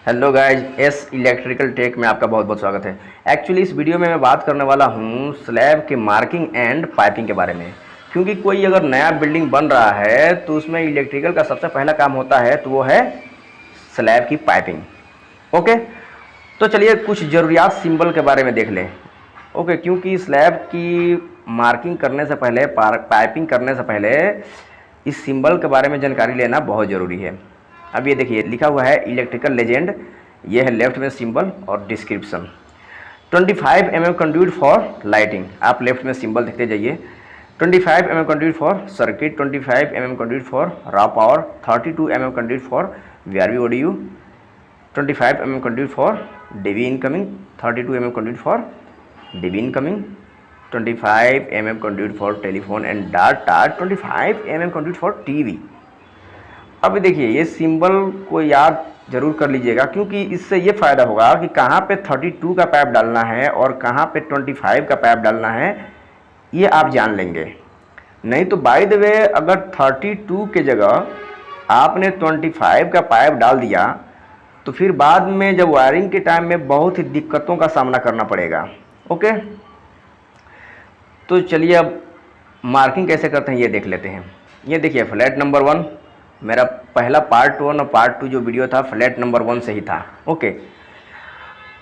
Hello guys, S electrical tech में आपका बहुत बहुत स्वागत है। एक्चुअली इस वीडियो में मैं बात करने वाला हूँ स्लैब के मार्किंग एंड पाइपिंग के बारे में। क्योंकि कोई अगर नया बिल्डिंग बन रहा है तो उसमें इलेक्ट्रिकल का सबसे पहला काम होता है तो वो है स्लैब की पाइपिंग। ओके, तो चलिए कुछ ज़रूरियात सिंबल के बारे में देख लें। ओके, क्योंकि स्लैब की मार्किंग करने से पहले, पाइपिंग करने से पहले इस सिंबल के बारे में जानकारी लेना बहुत ज़रूरी है। अब ये देखिए लिखा हुआ है इलेक्ट्रिकल लेजेंड, ये है लेफ्ट में सिंबल और description. 25 mm conduit for lighting, आप लेफ्ट में सिंबल देखते जाइए। 25 mm conduit for circuit, 25 mm conduit for raw power, 32 mm conduit for VRV ODU, 25 mm conduit for DV incoming, 32 mm conduit for DV incoming, 25 mm conduit for telephone and data, 25 mm conduit for TV. अब देखिए ये symbol को याद जरूर कर लीजिएगा, क्योंकि इससे ये फ़ायदा होगा कि कहाँ पे 32 का पाइप डालना है और कहाँ पे 25 का पाइप डालना है, ये आप जान लेंगे। नहीं तो बाय द वे अगर 32 के जगह आपने 25 का पाइप डाल दिया तो फिर बाद में जब वायरिंग के टाइम में बहुत ही दिक्कतों का सामना करना पड़ेगा। ओके, तो चलिए अब मार्किंग कैसे करते हैं ये देख लेते हैं। ये देखिए फ्लैट नंबर 1, मेरा पहला पार्ट 1 और पार्ट 2 जो वीडियो था फ्लैट नंबर 1 से ही था। ओके,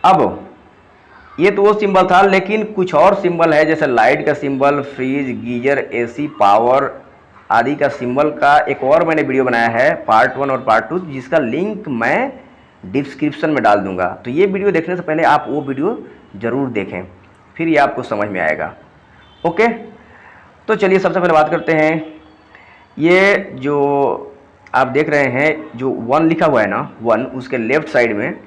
अब ये तो वो सिंबल था, लेकिन कुछ और सिंबल है जैसे लाइट का symbol, fridge, geyser, AC, power आदि का सिंबल का एक और मैंने वीडियो बनाया है पार्ट 1 और पार्ट 2, जिसका लिंक मैं डिस्क्रिप्शन में डाल दूंगा। तो ये वीडियो देखने से पहले आप वो वीडियो ज़रूर देखें, फिर ये आपको समझ में आएगा। ओके, तो चलिए सबसे पहले बात करते हैं। ये जो आप देख रहे हैं जो 1 लिखा हुआ है ना, 1, उसके लेफ्ट साइड में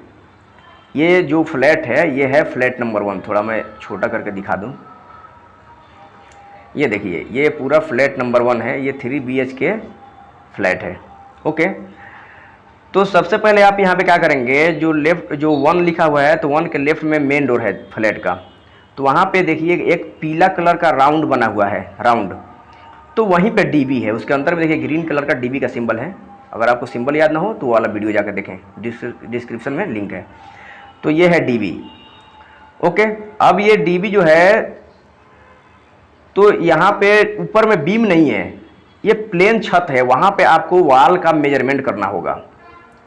ये जो फ्लैट है ये है फ्लैट नंबर 1। थोड़ा मैं छोटा करके दिखा दूं। ये देखिए ये पूरा फ्लैट नंबर 1 है, ये 3 BHK फ्लैट है। ओके, तो सबसे पहले आप यहाँ पे क्या करेंगे, जो 1 लिखा हुआ है तो 1 के लेफ्ट में मेन डोर है फ्लैट का, तो वहाँ पे देखिए एक पीला कलर का राउंड बना हुआ है, राउंड, तो वहीं पे डीबी है। उसके अंदर में देखिए ग्रीन कलर का डीबी का सिंबल है। अगर आपको सिंबल याद ना हो तो वो वाला वीडियो जाकर देखें, डिस्क्रिप्शन में लिंक है। तो ये है डीबी। ओके, अब ये डीबी जो है तो यहाँ पे ऊपर में बीम नहीं है, ये प्लेन छत है, वहाँ पे आपको वाल का मेजरमेंट करना होगा,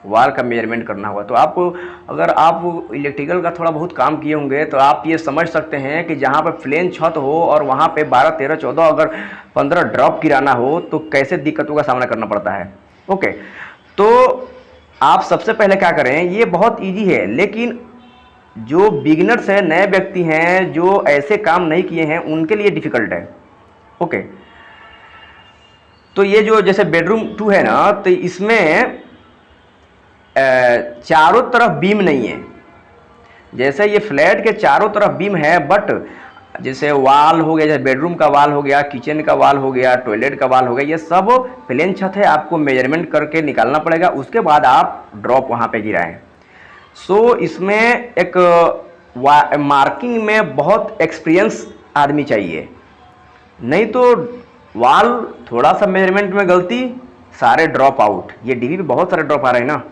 वाल का मेजरमेंट करना होगा। तो आपको, अगर आप इलेक्ट्रिकल का थोड़ा बहुत काम किए होंगे तो आप ये समझ सकते हैं कि जहाँ पर प्लेन छत हो और वहाँ पे 12, 13, 14 अगर 15 ड्रॉप गिराना हो तो कैसे दिक्कतों का सामना करना पड़ता है। ओके, तो आप सबसे पहले क्या करें, ये बहुत ईजी है, लेकिन जो बिगिनर्स हैं, नए व्यक्ति हैं जो ऐसे काम नहीं किए हैं, उनके लिए डिफ़िकल्ट है। ओके, तो ये जो जैसे बेडरूम 2 है ना, तो इसमें चारों तरफ बीम नहीं है। जैसे ये फ्लैट के चारों तरफ बीम है, बट जैसे वाल हो गया, जैसे बेडरूम का वाल हो गया, किचन का वाल हो गया, टॉयलेट का वाल हो गया, ये सब प्लेन छत है, आपको मेजरमेंट करके निकालना पड़ेगा, उसके बाद आप ड्रॉप वहाँ पे गिराएं। सो इसमें एक मार्किंग में बहुत एक्सपीरियंस आदमी चाहिए, नहीं तो वाल थोड़ा सा मेजरमेंट में गलती, सारे ड्रॉप आउट। ये डीवी पे बहुत सारे ड्रॉप आ रहे हैं ना,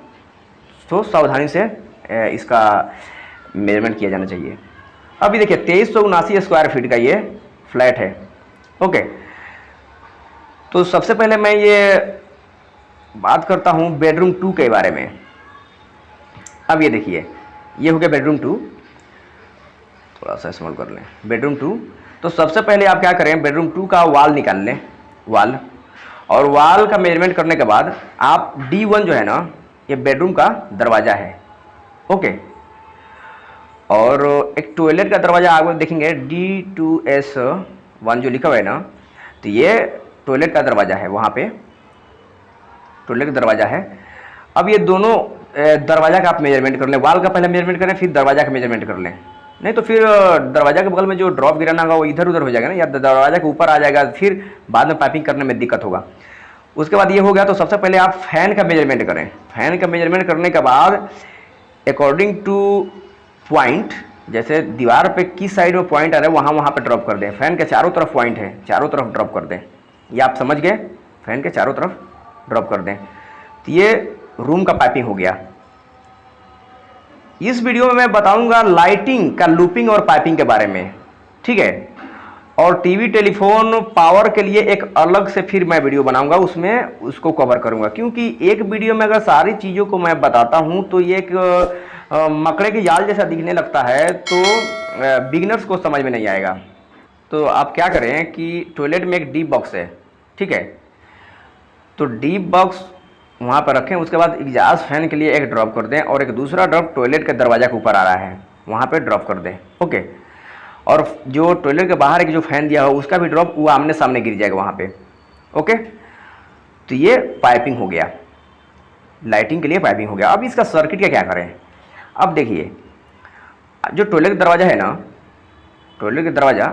तो सावधानी से इसका मेजरमेंट किया जाना चाहिए। अभी देखिए 2379 स्क्वायर फीट का ये फ्लैट है। ओके, तो सबसे पहले मैं ये बात करता हूँ बेडरूम 2 के बारे में। अब ये देखिए ये हो गया बेडरूम 2, थोड़ा सा स्मॉल कर लें बेडरूम 2। तो सबसे पहले आप क्या करें, बेडरूम 2 का वाल निकाल लें, वाल, और वाल का मेजरमेंट करने के बाद आप D1 जो है ना, ये बेडरूम का दरवाज़ा है। ओके, और एक टॉयलेट का दरवाज़ा आगे देखेंगे D2S1 जो लिखा हुआ है ना, तो ये टॉयलेट का दरवाज़ा है, वहाँ पे टॉयलेट का दरवाज़ा है। अब ये दोनों दरवाज़ा का आप मेजरमेंट कर लें, वाल का पहले मेजरमेंट करें फिर दरवाज़ा का मेजरमेंट कर लें, नहीं तो फिर दरवाज़ा के बगल में जो ड्रॉप गिराना होगा वो इधर उधर हो जाएगा ना, या दरवाज़ा के ऊपर आ जाएगा, फिर बाद में पाइपिंग करने में दिक्कत होगा। उसके बाद ये हो गया, तो सबसे पहले आप फैन का मेजरमेंट करें। फैन का मेजरमेंट करने के बाद अकॉर्डिंग टू पॉइंट, जैसे दीवार पे किस साइड में पॉइंट आ रहा है वहाँ पे ड्रॉप कर दें। फैन के चारों तरफ पॉइंट है, चारों तरफ ड्रॉप कर दें, ये आप समझ गए, फैन के चारों तरफ ड्रॉप कर दें। तो ये रूम का पाइपिंग हो गया। इस वीडियो में मैं बताऊंगा लाइटिंग का लूपिंग और पाइपिंग के बारे में, ठीक है। और टीवी टेलीफोन पावर के लिए एक अलग से फिर मैं वीडियो बनाऊंगा, उसमें उसको कवर करूंगा, क्योंकि एक वीडियो में अगर सारी चीज़ों को मैं बताता हूं तो ये एक मकड़े के जाल जैसा दिखने लगता है, तो बिगिनर्स को समझ में नहीं आएगा। तो आप क्या करें कि टॉयलेट में एक डीप बॉक्स है, ठीक है, तो डीप बॉक्स वहाँ पर रखें। उसके बाद एग्जास्ट फैन के लिए एक ड्रॉप कर दें और एक दूसरा ड्रॉप टॉयलेट के दरवाज़ा के ऊपर आ रहा है वहाँ पे ड्रॉप कर दें, ओके। और जो टॉयलेट के बाहर एक जो फैन दिया हो उसका भी ड्रॉप वो आमने सामने गिर जाएगा वहाँ पे, ओके। तो ये पाइपिंग हो गया, लाइटिंग के लिए पाइपिंग हो गया। अब इसका सर्किट का क्या करें। अब देखिए, जो टॉयलेट का दरवाज़ा है ना, टॉयलेट का दरवाज़ा,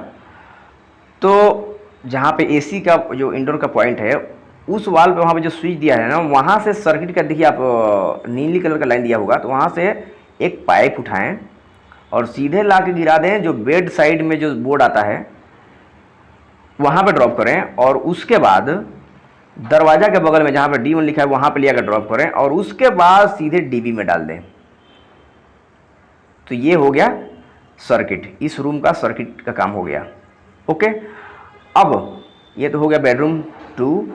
तो जहाँ पे एसी का जो इंडोर का पॉइंट है उस वाल पे वहाँ पे जो स्विच दिया है ना, वहाँ से सर्किट का देखिए आप नीली कलर का लाइन दिया होगा, तो वहाँ से एक पाइप उठाएं और सीधे ला के गिरा दें जो बेड साइड में जो बोर्ड आता है वहाँ पे ड्रॉप करें। और उसके बाद दरवाज़ा के बगल में जहाँ पे D1 लिखा है वहाँ पे लिया कर ड्रॉप करें और उसके बाद सीधे DB में डाल दें। तो ये हो गया सर्किट, इस रूम का सर्किट का काम हो गया, ओके। अब ये तो हो गया बेडरूम 2।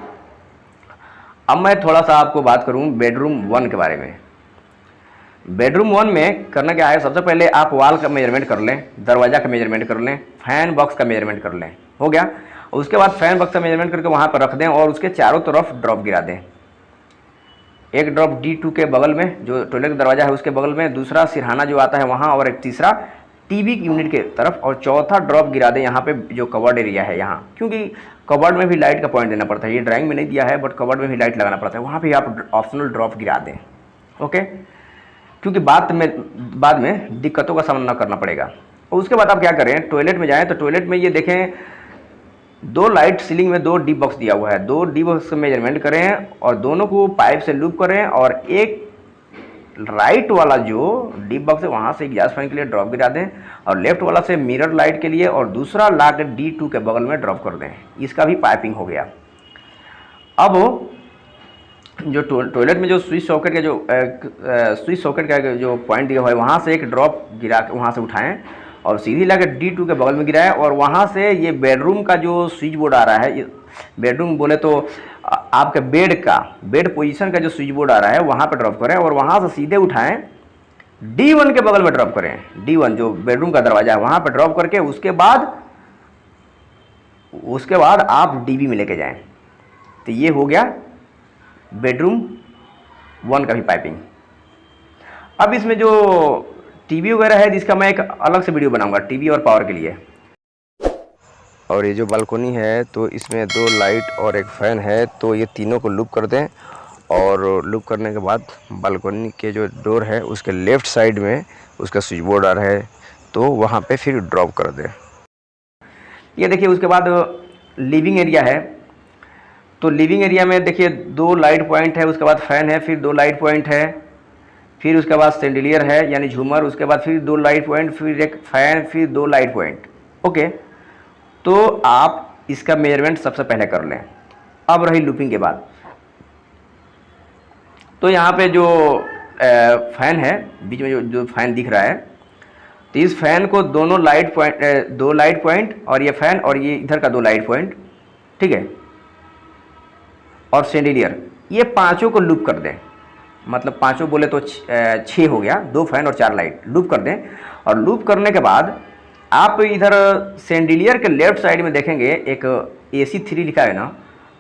अब मैं थोड़ा सा आपको बात करूं बेडरूम 1 के बारे में। बेडरूम 1 में करना क्या है, सबसे पहले आप वॉल का मेजरमेंट कर लें, दरवाज़ा का मेजरमेंट कर लें, फैन बॉक्स का मेजरमेंट कर लें, हो गया। उसके बाद फैन बॉक्स का मेजरमेंट करके वहाँ पर रख दें और उसके चारों तरफ ड्रॉप गिरा दें। एक ड्रॉप D2 के बगल में जो टॉयलेट का दरवाज़ा है उसके बगल में, दूसरा सिरहाना जो आता है वहाँ, और एक तीसरा टीवी यूनिट के तरफ, और चौथा ड्रॉप गिरा दें यहाँ पे जो कवर्ड एरिया है यहाँ, क्योंकि कवर्ड में भी लाइट का पॉइंट देना पड़ता है। ये ड्राइंग में नहीं दिया है बट कवर्ड में भी लाइट लगाना पड़ता है, वहाँ पे आप ऑप्शनल ड्रॉप गिरा दें, ओके, क्योंकि बाद में दिक्कतों का सामना करना पड़ेगा। और उसके बाद आप क्या करें, टॉयलेट में जाएँ तो टॉयलेट में ये देखें 2 लाइट सीलिंग में 2 डी बॉक्स दिया हुआ है, 2 डी बॉक्स का मेजरमेंट करें और दोनों को पाइप से लूप करें और एक राइट वाला जो डी बॉक्स है वहाँ से एग्जास्ट फैन के लिए ड्रॉप गिरा दें और लेफ्ट वाला से मिरर लाइट के लिए, और दूसरा ला के D2 के बगल में ड्रॉप कर दें। इसका भी पाइपिंग हो गया। अब जो टॉयलेट में जो स्विच सॉकेट का जो पॉइंट दिया हुआ है वहाँ से एक ड्रॉप गिरा के वहाँ से उठाएं और सीधी ला के D2 के बगल में गिराएं, और वहाँ से ये बेडरूम का जो स्विच बोर्ड आ रहा है, बेडरूम बोले तो आपके बेड पोजीशन का जो स्विच बोर्ड आ रहा है वहाँ पे ड्रॉप करें और वहाँ से सीधे उठाएं D1 के बगल में ड्रॉप करें। D1 जो बेडरूम का दरवाज़ा है वहाँ पे ड्रॉप करके उसके बाद आप DB में लेके जाएं। तो ये हो गया बेडरूम 1 का भी पाइपिंग। अब इसमें जो टीवी वगैरह है जिसका मैं एक अलग से वीडियो बनाऊंगा, टीवी और पावर के लिए। और ये जो बालकोनी है तो इसमें 2 लाइट और एक फ़ैन है, तो ये तीनों को लूप कर दें और लूप करने के बाद बालकोनी के जो डोर है उसके लेफ़्ट साइड में उसका स्विच बोर्ड आ रहा है, तो वहाँ पे फिर ड्रॉप कर दें। ये देखिए, उसके बाद लिविंग एरिया है, तो लिविंग एरिया में देखिए 2 लाइट पॉइंट है, उसके बाद फ़ैन है, फिर 2 लाइट पॉइंट है, फिर उसके बाद सैंडिलियर है यानी झूमर, उसके बाद फिर 2 लाइट पॉइंट, फिर एक फ़ैन, फिर 2 लाइट पॉइंट, ओके। तो आप इसका मेजरमेंट सबसे पहले कर लें। अब रही लूपिंग के बाद, तो यहाँ पे जो फ़ैन है बीच में जो फ़ैन दिख रहा है, तो इस फ़ैन को 2 लाइट पॉइंट और ये फ़ैन और ये इधर का 2 लाइट पॉइंट, ठीक है, और सैंडिलियर, ये पांचों को लूप कर दें। मतलब पांचों बोले तो 6 हो गया, 2 फैन और 4 लाइट लूप कर दें। और लूप करने के बाद आप इधर सैंडिलियर के लेफ्ट साइड में देखेंगे एक AC3 लिखा है ना,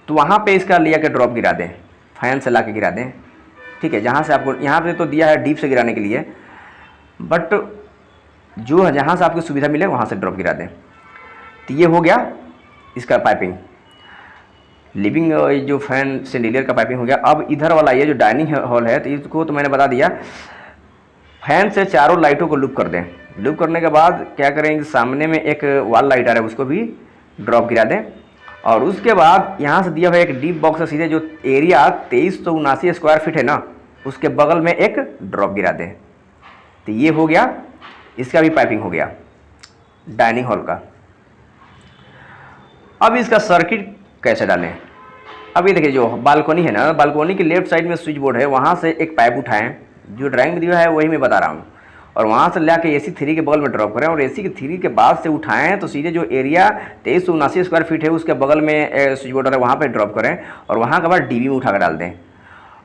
तो वहाँ पे इसका लिया के ड्रॉप गिरा दें, फैन से ला के गिरा दें, ठीक है। जहाँ से आपको यहाँ पे तो दिया है डीप से गिराने के लिए, बट जो जहाँ से आपको सुविधा मिले वहाँ से ड्रॉप गिरा दें। तो ये हो गया इसका पाइपिंग। लिविंग जो फैन सैंडिलियर का पाइपिंग हो गया। अब इधर वाला ये जो डाइनिंग हॉल है तो इसको तो मैंने बता दिया, फैन से चारों लाइटों को लूप कर दें। लूप करने के बाद क्या करेंगे, सामने में एक वॉल लाइट आ रहा है उसको भी ड्रॉप गिरा दें, और उसके बाद यहाँ से दिया हुआ एक डीप बॉक्स है, सीधे जो एरिया 2379 स्क्वायर फीट है ना उसके बगल में एक ड्रॉप गिरा दें। तो ये हो गया, इसका भी पाइपिंग हो गया डाइनिंग हॉल का। अब इसका सर्किट कैसे डालें। अब ये देखिए, जो बालकोनी है ना, बालकोनी के लेफ्ट साइड में स्विच बोर्ड है, वहाँ से एक पाइप उठाएं, जो ड्राइंग में दिया है वही मैं बता रहा हूँ। और वहाँ से लाके AC3 के बगल में ड्रॉप करें और AC3 के बाद से उठाएं तो सीधे जो एरिया 2379 स्क्वायर फीट है उसके बगल में स्विच बोर्ड है वहाँ पे ड्रॉप करें और वहाँ के बाद DB में उठा कर डाल दें।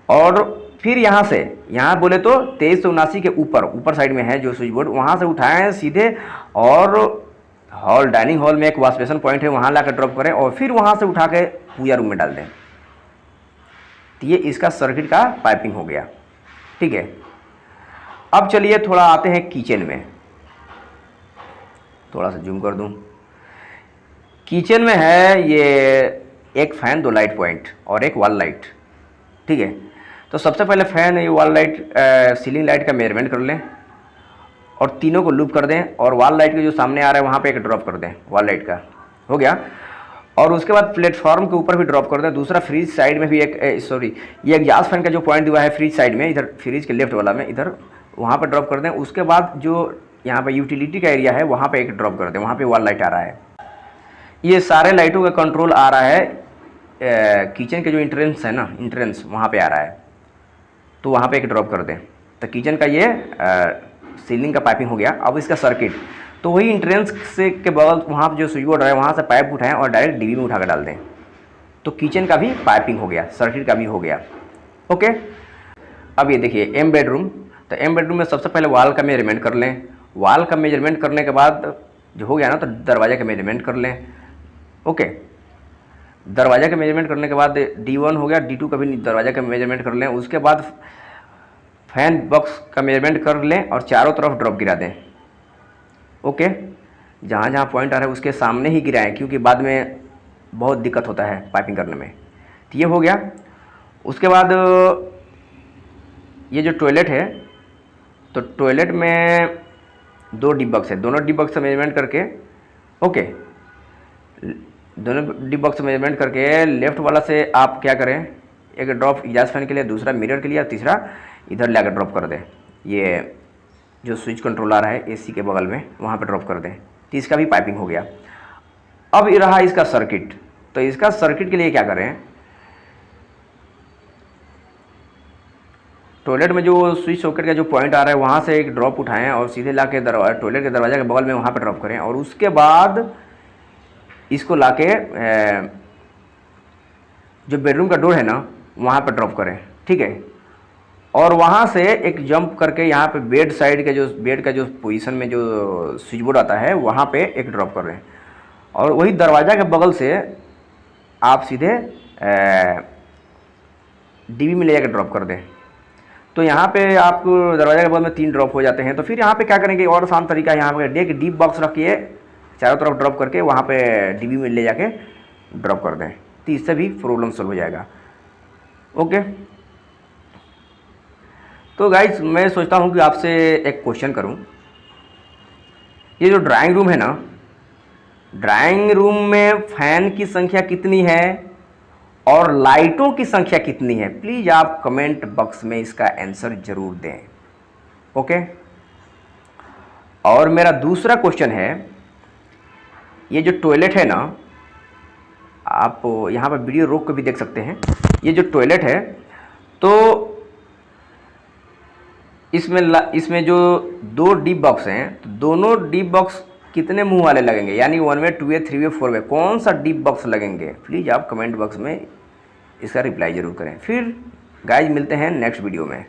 और फिर यहाँ से यहाँ बोले तो 2379 के ऊपर साइड में है जो स्विच बोर्ड, वहाँ से उठाएं सीधे और हॉल डाइनिंग हॉल में एक वॉश बेसिन पॉइंट है वहाँ ला कर ड्रॉप करें और फिर वहाँ से उठा के पूजा रूम में डाल दें। तो ये इसका सर्किट का पाइपिंग हो गया, ठीक है। अब चलिए थोड़ा आते हैं किचन में, थोड़ा सा जूम कर दूं। किचन में है ये एक फ़ैन, 2 लाइट पॉइंट और एक वॉल लाइट, ठीक है। तो सबसे पहले फ़ैन ये वॉल लाइट सीलिंग लाइट का मेजरमेंट कर लें और तीनों को लूप कर दें और वॉल लाइट के जो सामने आ रहा है वहाँ पे एक ड्रॉप कर दें, वॉल लाइट का हो गया। और उसके बाद प्लेटफॉर्म के ऊपर भी ड्रॉप कर दें। दूसरा फ्रिज साइड में भी ये एग्जॉस्ट फैन का जो पॉइंट दिया है फ्रिज साइड में, इधर फ्रिज के लेफ्ट वाला में, इधर वहाँ पर ड्रॉप कर दें। उसके बाद जो यहाँ पे यूटिलिटी का एरिया है वहाँ पे एक ड्रॉप कर दें, वहाँ पे वॉल लाइट आ रहा है। ये सारे लाइटों का कंट्रोल आ रहा है किचन के जो इंट्रेंस है ना, इंट्रेंस वहाँ पे आ रहा है, तो वहाँ पे एक ड्रॉप कर दें। तो किचन का ये सीलिंग का पाइपिंग हो गया। अब इसका सर्किट, तो वही इंट्रेंस से के बगल वहाँ पर जो स्विच बोर्ड है वहाँ से पाइप उठाएँ और डायरेक्ट DB में उठा कर डाल दें। तो किचन का भी पाइपिंग हो गया, सर्किट का भी हो गया, ओके। अब ये देखिए M बेडरूम, तो M बेडरूम में सबसे पहले वॉल का मेजरमेंट कर लें। वॉल का मेजरमेंट करने के बाद जो हो गया ना, तो दरवाज़ा का मेजरमेंट कर लें, ओके। दरवाज़ा का मेजरमेंट करने के बाद D1 हो गया, D2 का भी दरवाज़ा का मेजरमेंट कर लें। उसके बाद फैन बॉक्स का मेजरमेंट कर लें और चारों तरफ ड्रॉप गिरा दें, ओके। जहाँ जहाँ पॉइंट आ रहा है उसके सामने ही गिराएं, क्योंकि बाद में बहुत दिक्कत होता है पाइपिंग करने में। तो ये हो गया। उसके बाद ये जो टॉयलेट है, तो टॉयलेट में 2 डीप बॉक्स है, दोनों डीप बॉक्स से मेजरमेंट करके, ओके, दोनों डीप बॉक्स से मेजरमेंट करके लेफ्ट वाला से आप क्या करें, एक ड्रॉप एग्जॉस्ट फैन के लिए, दूसरा मिरर के लिए और तीसरा इधर लाकर ड्रॉप कर दें। ये जो स्विच कंट्रोल आ रहा है AC के बगल में वहाँ पे ड्रॉप कर दें। तो इसका भी पाइपिंग हो गया। अब ये रहा इसका सर्किट, तो इसका सर्किट के लिए क्या करें, टॉयलेट में जो स्विच सॉकेट का जो पॉइंट आ रहा है वहाँ से एक ड्रॉप उठाएं और सीधे लाके टॉयलेट के दरवाजे के बगल में वहाँ पे ड्रॉप करें और उसके बाद इसको लाके जो बेडरूम का डोर है ना वहाँ पे ड्रॉप करें, ठीक है। और वहाँ से एक जंप करके यहाँ पे बेड साइड के जो बेड का जो पोजीशन में जो स्विच बोर्ड आता है वहाँ पे एक ड्रॉप कर दें और वही दरवाज़ा के बगल से आप सीधे DB में ले जाकर ड्रॉप कर दें। तो यहाँ पे आपको दरवाजा के बगल में 3 ड्रॉप हो जाते हैं। तो फिर यहाँ पे क्या करेंगे, और आसान तरीका, यहाँ पे एक डीप बॉक्स रखिए, चारों तरफ ड्रॉप करके वहाँ पे DB में ले जाके ड्रॉप कर दें। तो इससे भी प्रॉब्लम सॉल्व हो जाएगा, ओके। तो गाइज मैं सोचता हूँ कि आपसे एक क्वेश्चन करूँ। ये जो ड्राइंग रूम है ना, ड्राइंग रूम में फ़ैन की संख्या कितनी है और लाइटों की संख्या कितनी है? प्लीज़ आप कमेंट बॉक्स में इसका आंसर ज़रूर दें, ओके। और मेरा दूसरा क्वेश्चन है, ये जो टॉयलेट है ना, आप यहाँ पर वीडियो रोक कर भी देख सकते हैं। ये जो टॉयलेट है तो इसमें जो 2 डीप बॉक्स हैं, तो दोनों डीप बॉक्स कितने मुंह वाले लगेंगे, यानी 1 वे, 2 वे, 3 वे, 4 वे, कौन सा डीप बॉक्स लगेंगे? प्लीज़ आप कमेंट बॉक्स में इसका रिप्लाई ज़रूर करें। फिर गाइज मिलते हैं नेक्स्ट वीडियो में।